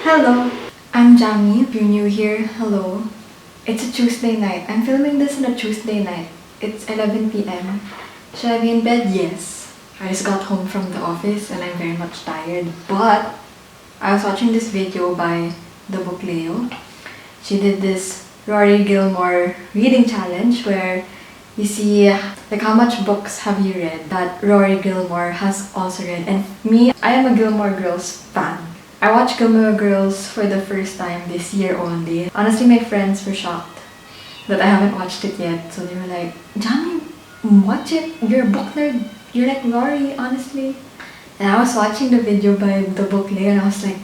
Hello, I'm Jamie. If you're new here, hello. It's a Tuesday night. I'm filming this on a Tuesday night. It's 11 p.m. Should I be in bed? Yes. I just got home from the office and I'm very much tired. But I was watching this video by the book Leo. She did this Rory Gilmore Reading challenge where you see like how much books have you read that Rory Gilmore has also read. And me, I am a Gilmore Girls fan. I watched Gilmore Girls for the first time this year only. Honestly, my friends were shocked that I haven't watched it yet. So they were like, Johnny, watch it. You're a book nerd. You're like Rory, honestly. And I was watching the video by the book Leo and I was like,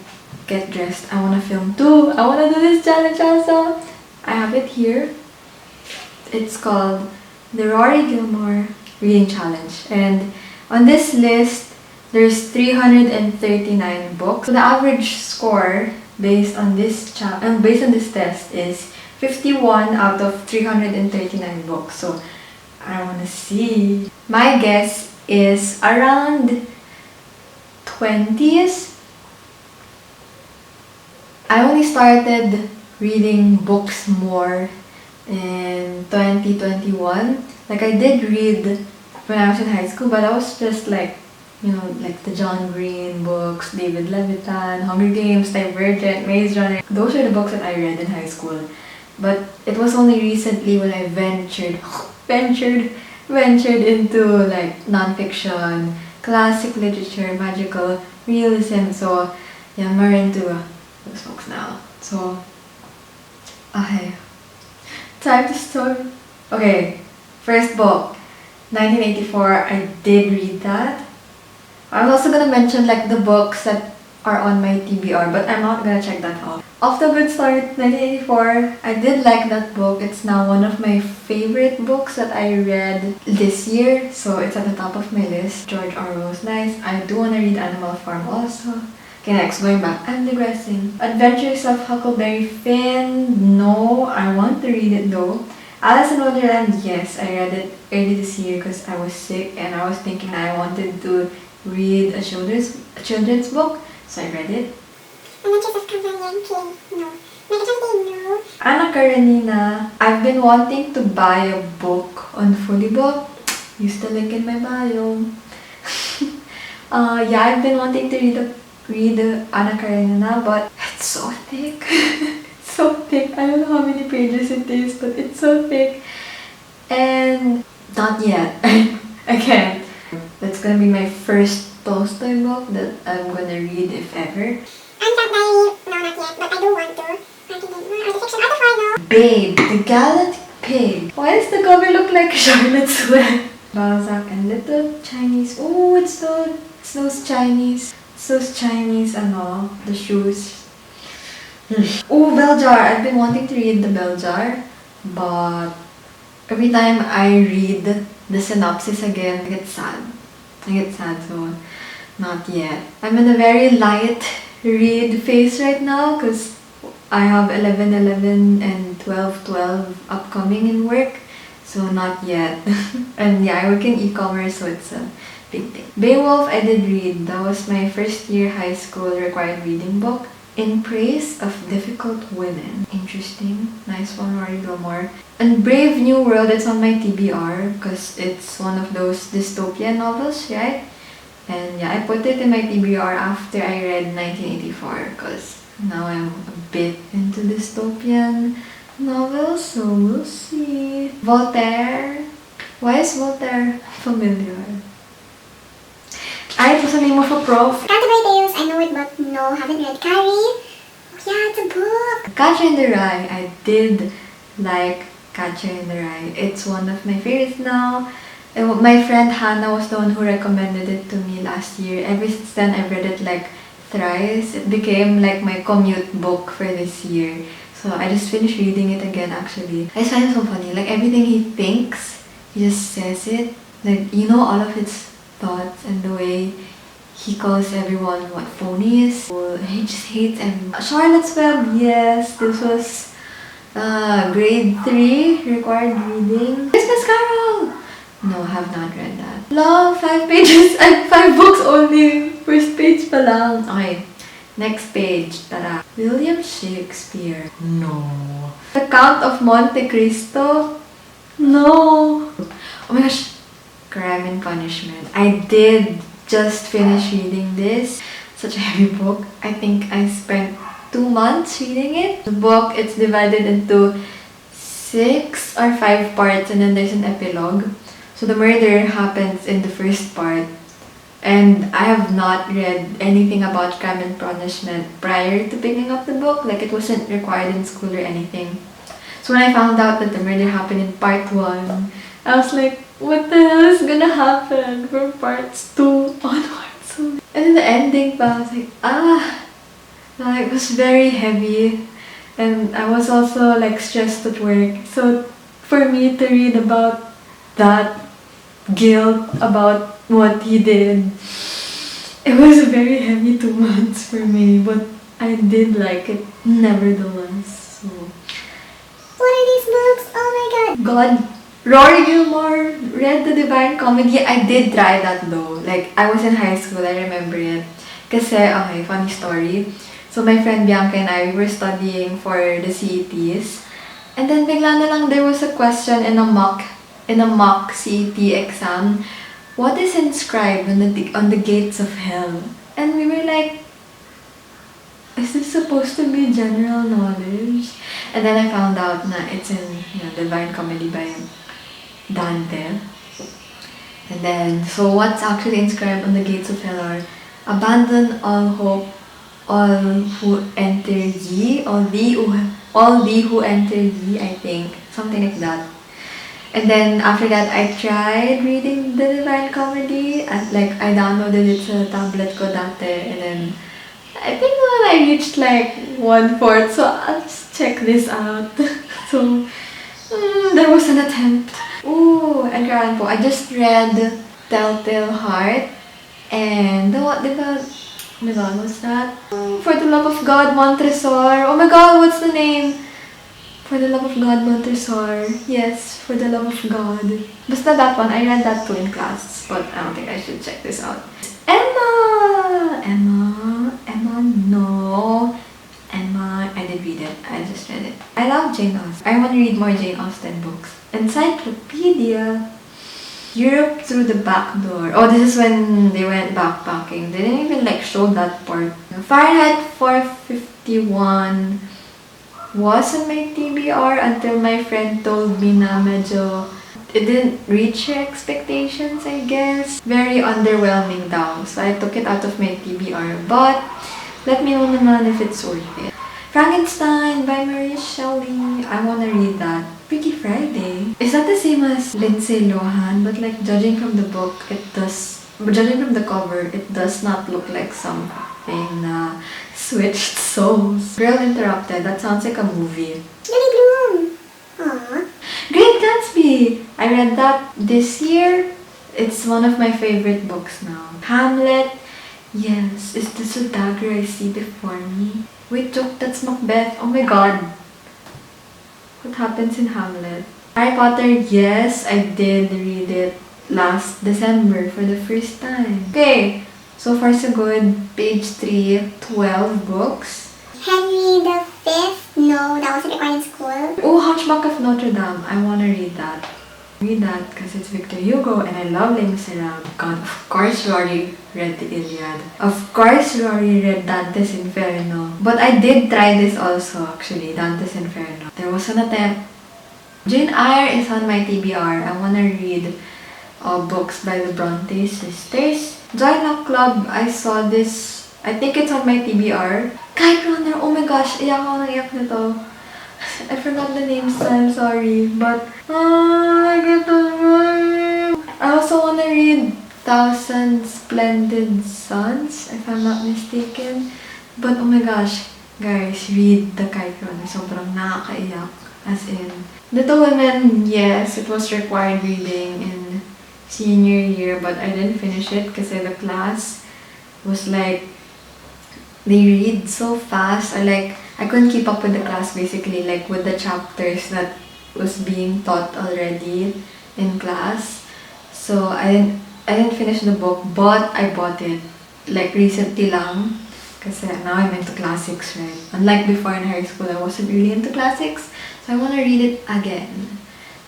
get dressed. I want to film too. I want to do this challenge also. I have it here. It's called the Rory Gilmore Reading Challenge. And on this list, there's 339 books. So the average score based on this test is 51 out of 339 books. So I want to see. My guess is around 20s. I only started reading books more in 2021. Like I did read when I was in high school, but I was just like, you know, like the John Green books, David Levitan, Hunger Games, Divergent, Maze Runner. Those are the books that I read in high school. But it was only recently when I ventured into like nonfiction, classic literature, magical realism. So yeah, I'm more into those books now. So okay, time to start. Okay, first book, 1984. I did read that. I'm also gonna mention like the books that are on my TBR, but I'm not gonna check that off. Off to a good start, 1984. I did like that book. It's now one of my favorite books that I read this year, so it's at the top of my list. George Orwell's nice. I do wanna read Animal Farm also. Okay, next, going back. I'm digressing. Adventures of Huckleberry Finn. No, I want to read it though. Alice in Wonderland. Yes, I read it early this year because I was sick and I was thinking I wanted to read a children's book, so I read it. No. Anna Karenina. I've been wanting to buy a book on Fully Book. Use the link in my bio. Yeah, I've been wanting to read Anna Karenina, but it's so thick. It's so thick. I don't know how many pages it is, but it's so thick. And not yet. I can't. That's gonna be my first Tolstoy book that I'm gonna read if ever. I'm not naive. No, not yet, but I do want to. Fiction out of I know. Babe, the Gallant Pig. Why does the cover look like Charlotte's Web? Balzac and Little Chinese. Oh, it's those Chinese. It's those Chinese the shoes. Oh, Bell Jar. I've been wanting to read the Bell Jar, but every time I read the synopsis again, I get sad, so not yet. I'm in a very light read phase right now because I have 11/11 and 12/12 upcoming in work, so not yet. And yeah, I work in e-commerce, so it's a big thing. Beowulf, I did read. That was my first year high school required reading book. In Praise of Difficult Women. Interesting. Nice one, Rory Gilmore. And Brave New World, it's on my TBR because it's one of those dystopian novels, right? And yeah, I put it in my TBR after I read 1984 because now I'm a bit into dystopian novels, so we'll see. Voltaire. Why is Voltaire familiar? It was the name of a prof. Canterbury Tales, I know it, but no, haven't read. Carrie? Yeah, it's a book. Catcher in the Rye. I did like Catcher in the Rye. It's one of my favorites now. And my friend Hannah was the one who recommended it to me last year. Ever since then, I've read it like thrice. It became like my commute book for this year. So I just finished reading it again actually. I just find it so funny. Like everything he thinks, he just says it. Like, you know, all of his thoughts and the way he calls everyone what phony is. He just hates everyone. Charlotte's Web, yes, this was grade 3 required reading. Christmas Carol! No, I have not read that. Long 5 pages and 5 books only. First page pa lang. Okay. Next page, tada. William Shakespeare. No. The Count of Monte Cristo. No. Oh my gosh. Crime and Punishment. I did just finish reading this. Such a heavy book. I think I spent 2 months reading it. The book, it's divided into 6 or 5 parts and then there's an epilogue. So the murder happens in the first part. And I have not read anything about Crime and Punishment prior to picking up the book. Like, it wasn't required in school or anything. So when I found out that the murder happened in part 1, I was like, what the hell is gonna happen from parts 2 onwards? And then the ending pa, I was like, Like, it was very heavy. And I was also like stressed at work. So for me to read about that guilt about what he did, it was a very heavy 2 months for me, but I did like it nevertheless. So What are these books? Oh my god. God, Rory Gilmore read the Divine Comedy. I did try that though. Like, I was in high school, I remember it. Kasi, okay, funny story. So my friend Bianca and I, we were studying for the CETs. And then bigla na lang there was a question in a mock CET exam. What is inscribed on the gates of hell? And we were like, is this supposed to be general knowledge? And then I found out na it's in Divine Comedy by Dante. And then, so what's actually inscribed on the gates of hell are, abandon all hope, all who enter ye, all thee who enter ye, I think. Something like that. And then after that, I tried reading the Divine Comedy. And like, I downloaded it sa tablet ko dati. And then, I think when I reached like 1/4, so I'll just check this out. So, there was an attempt. Ooh, and po, I just read Telltale Heart. And oh my god, what's that? For the Love of God, Montresor. Oh my god, what's the name? For the Love of God, Montresor. Yes, For the Love of God. Basta that one, I read that too in class. But I don't think I should check this out. Emma, I did read it. I just read it. I love Jane Austen. I want to read more Jane Austen books. Encyclopedia. Europe Through the Back Door. Oh, this is when they went backpacking. They didn't even like show that part. Fahrenheit 451 was on my TBR until my friend told me na medyo it didn't reach her expectations, I guess. Very underwhelming daw. So I took it out of my TBR. But let me know naman if it's worth it. Frankenstein by Mary Shelley. I wanna read that. Freaky Friday. Is that the same as Lindsay Lohan? But like, judging from the book, judging from the cover, it does not look like something na switched souls. Girl Interrupted. That sounds like a movie. Lily Bloom. Aww. Great Gatsby. I read that this year. It's one of my favorite books now. Hamlet. Yes. Is this a dagger I see before me? Wait, Joke, that's Macbeth. Oh my god. What happens in Hamlet? Harry Potter, yes, I did read it last December for the first time. Okay, so far so good. Page 3, 12 books. Henry the Fifth. No, that wasn't required in school. Oh, Hunchback of Notre Dame. I want to read that. Read that because it's Victor Hugo and I love Les Miserables. God, of course Rory read the Iliad. Of course Rory read Dante's Inferno. But I did try this also actually, Dante's Inferno. There was an attempt. Jane Eyre is on my TBR. I want to read books by the Bronte sisters. Joy Luck Club, I saw this. I think it's on my TBR. Kite Runner, oh my gosh, iyak ako ng iyak nito. I forgot the names, I'm sorry. But, I get the name. I also want to read Thousand Splendid Suns, if I'm not mistaken. But, oh my gosh, guys, read The Kite Runner. Sobrang nakakaiyak. As in, Little Women, yes, it was required reading in senior year, but I didn't finish it because the class was like, they read so fast. I couldn't keep up with the class basically, like with the chapters that was being taught already in class. So I didn't finish the book, but I bought it like recently lang Kasi now I'm into classics, right? Unlike before in high school, I wasn't really into classics. So I want to read it again.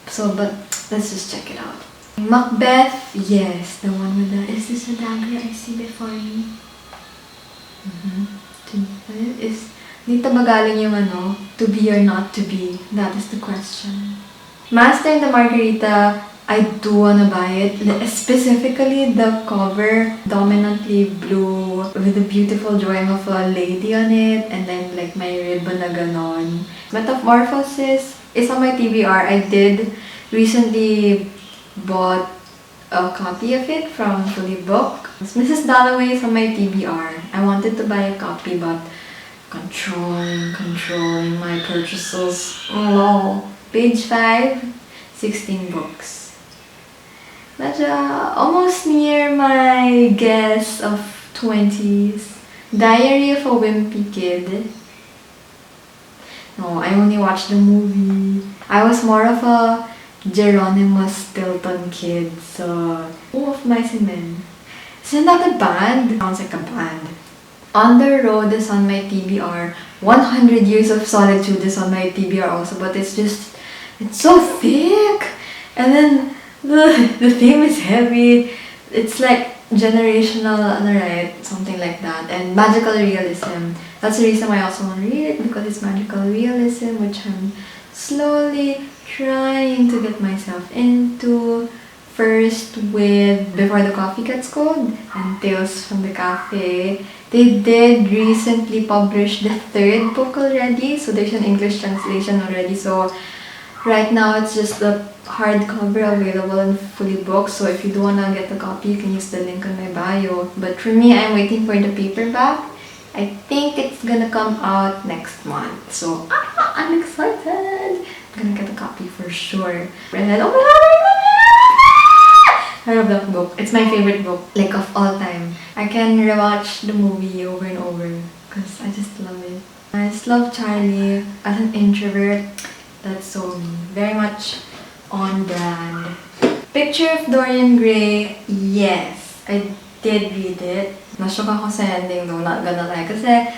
So, but let's just check it out. Macbeth, yes, the one with the, is this a dagger I see before me? Dito ba galing yung ano, to be or not to be? That is the question. Master and the Margarita, I do wanna buy it. Specifically the cover, dominantly blue, with a beautiful drawing of a lady on it, and then like may ribbon na ganon. Metamorphosis is on my TBR. I did recently bought a copy of it from Fully Book. Mrs. Dalloway is on my TBR. I wanted to buy a copy, but controlling my purchases. Oh, page 5, 16 books. Medyo almost near my guess of 20s. Diary of a Wimpy Kid. No, I only watched the movie. I was more of a Geronimo Stilton kid, so Who of Mice and Men. Isn't that a band? Sounds like a band. On the Road is on my TBR. 100 Years of Solitude is on my TBR also, but it's so thick. And then the theme is heavy. It's like generational, right? Something like that. And magical realism. That's the reason why I also want to read it, because it's magical realism, which I'm slowly trying to get myself into. First with Before the Coffee Gets Cold and Tales from the Cafe. They did recently publish the 3rd book already, so there's an English translation already. So right now it's just the hardcover available in Fully Book. So if you do wanna get the copy, you can use the link on my bio. But for me, I'm waiting for the paperback. I think it's gonna come out next month. So I'm excited. I'm gonna get a copy for sure. And oh my god! I love that book. It's my favorite book, like of all time. I can rewatch the movie over and over because I just love it. I just love Charlie as an introvert. That's so me. Very much on brand. Picture of Dorian Gray, yes, I did read it. Nashock ako sa ending though, not gonna lie. Kasi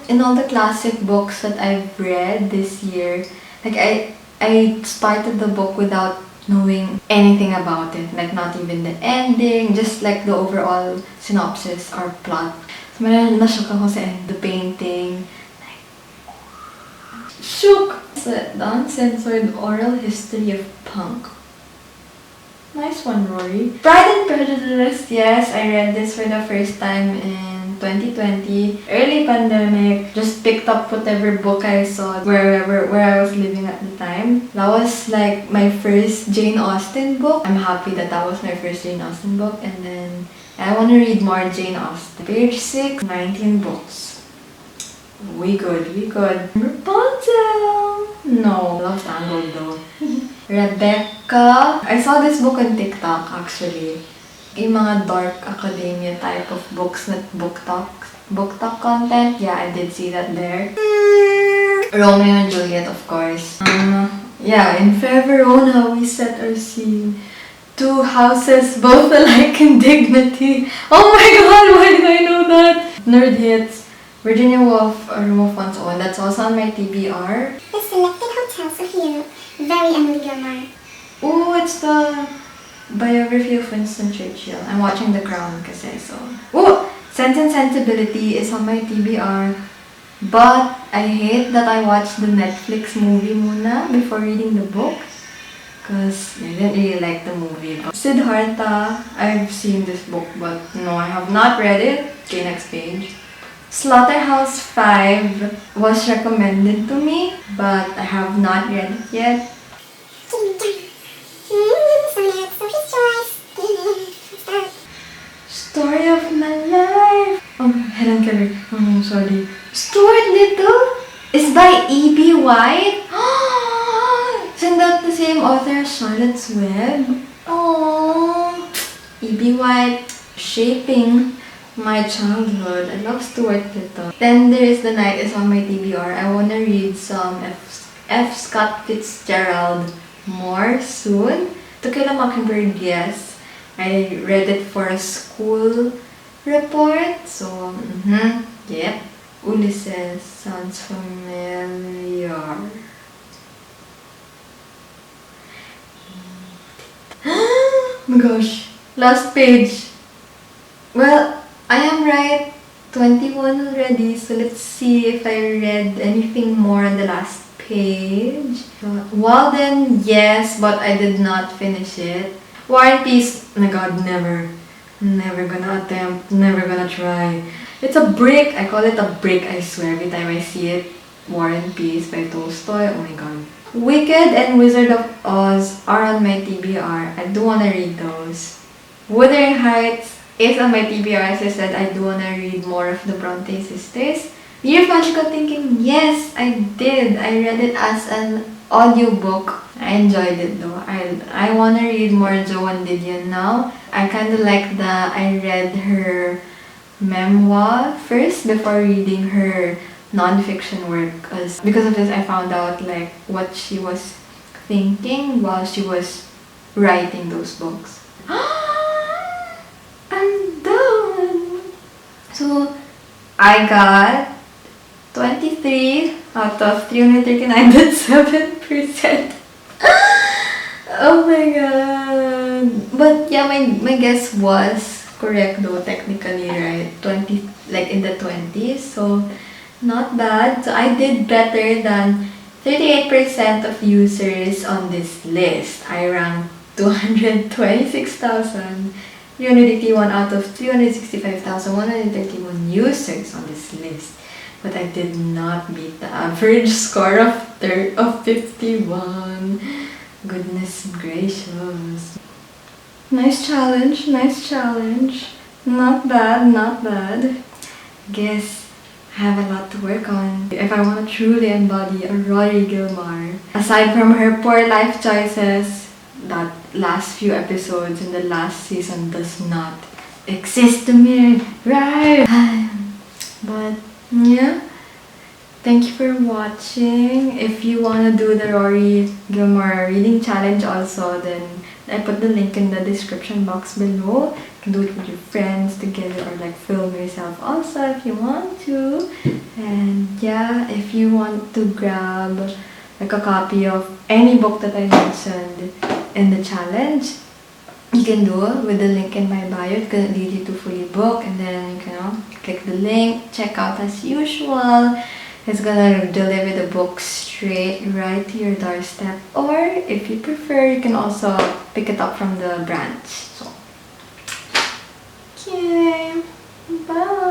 in all the classic books that I've read this year, like I started the book without knowing anything about it, like not even the ending, just like the overall synopsis or plot. So nashock ako sa end, the painting, like, shook! The uncensored oral history of punk. Nice one, Rory. Pride and Prejudice, yes, I read this for the first time in 2020. Early pandemic, just picked up whatever book I saw where I was living at the time. That was like my first Jane Austen book. I'm happy that was my first Jane Austen book, and then I want to read more Jane Austen. Page 6, 19 books. We good. Rapunzel! No, Love Tangled though. Rebecca. I saw this book on TikTok actually. Yung mga dark academia type of books, not book talk content. Yeah, I did see that there. Romeo and Juliet, of course. Yeah, in Fair Verona, we set our scene. 2 houses, both alike in dignity. Oh my god, why did I know that? Nerd hits. Virginia Woolf, A Room of One's Own. That's also on my TBR. The Selected Hotels of Europe. Very Emily Gilmore. Oh, it's the biography of Winston Churchill. I'm watching The Crown kasi so. Oh! Sense and Sensibility is on my TBR. But I hate that I watched the Netflix movie muna before reading the book. Because I didn't really like the movie. But Siddhartha, I've seen this book but no, I have not read it. Okay, next page. Slaughterhouse 5 was recommended to me, but I have not read it yet. Story of my life. Oh, Helen Keller. Oh no, sorry. Stuart Little is by E.B. White. Isn't that the same author as Charlotte's Web? Oh, E.B. White shaping my childhood. I love Stuart Little. Then There Is the Night is on my TBR. I want to read some F. Scott Fitzgerald more soon. To Kill a Mockingbird, yes. I read it for a school report. So, yep. Ulysses sounds familiar. Oh my gosh, last page. Well, I am right, 21 already, so let's see if I read anything more on the last page. Walden, yes, but I did not finish it. War and Peace, oh my god, never. Never gonna attempt, never gonna try. It's a brick, I call it a brick, I swear, every time I see it. War and Peace by Tolstoy, oh my god. Wicked and Wizard of Oz are on my TBR. I do wanna read those. Wuthering Heights is on my TBR. As I said, I do wanna read more of the Bronte sisters. Year of Magical Thinking, yes, I did. I read it as an audiobook. I enjoyed it though. I wanna read more Joan Didion now. I kinda like that I read her memoir first before reading her non-fiction work, because of this I found out like what she was thinking while she was writing those books. I'm done! So I got 23 out of 339, that's 7%. Oh my god. But yeah, my guess was correct though, technically, right? 20, like in the 20s, so not bad. So I did better than 38% of users on this list. I ranked 226,381 out of 365,131 users on this list. But I did not beat the average score of 51. Goodness gracious. Nice challenge, nice challenge. Not bad, not bad. Guess I have a lot to work on if I want to truly embody a Rory Gilmore. Aside from her poor life choices, that last few episodes in the last season does not exist to me, right? But yeah, thank you for watching. If you want to do the Rory Gilmore reading challenge also, then I put the link in the description box below. You can do it with your friends together or like film yourself also if you want to. And yeah, if you want to grab like a copy of any book that I mentioned in the challenge, you can do it with the link in my bio. It's gonna lead you to Fully Book, and then you can click the link, check out as usual. It's gonna deliver the book straight right to your doorstep, or if you prefer, you can also pick it up from the branch. So, okay, bye.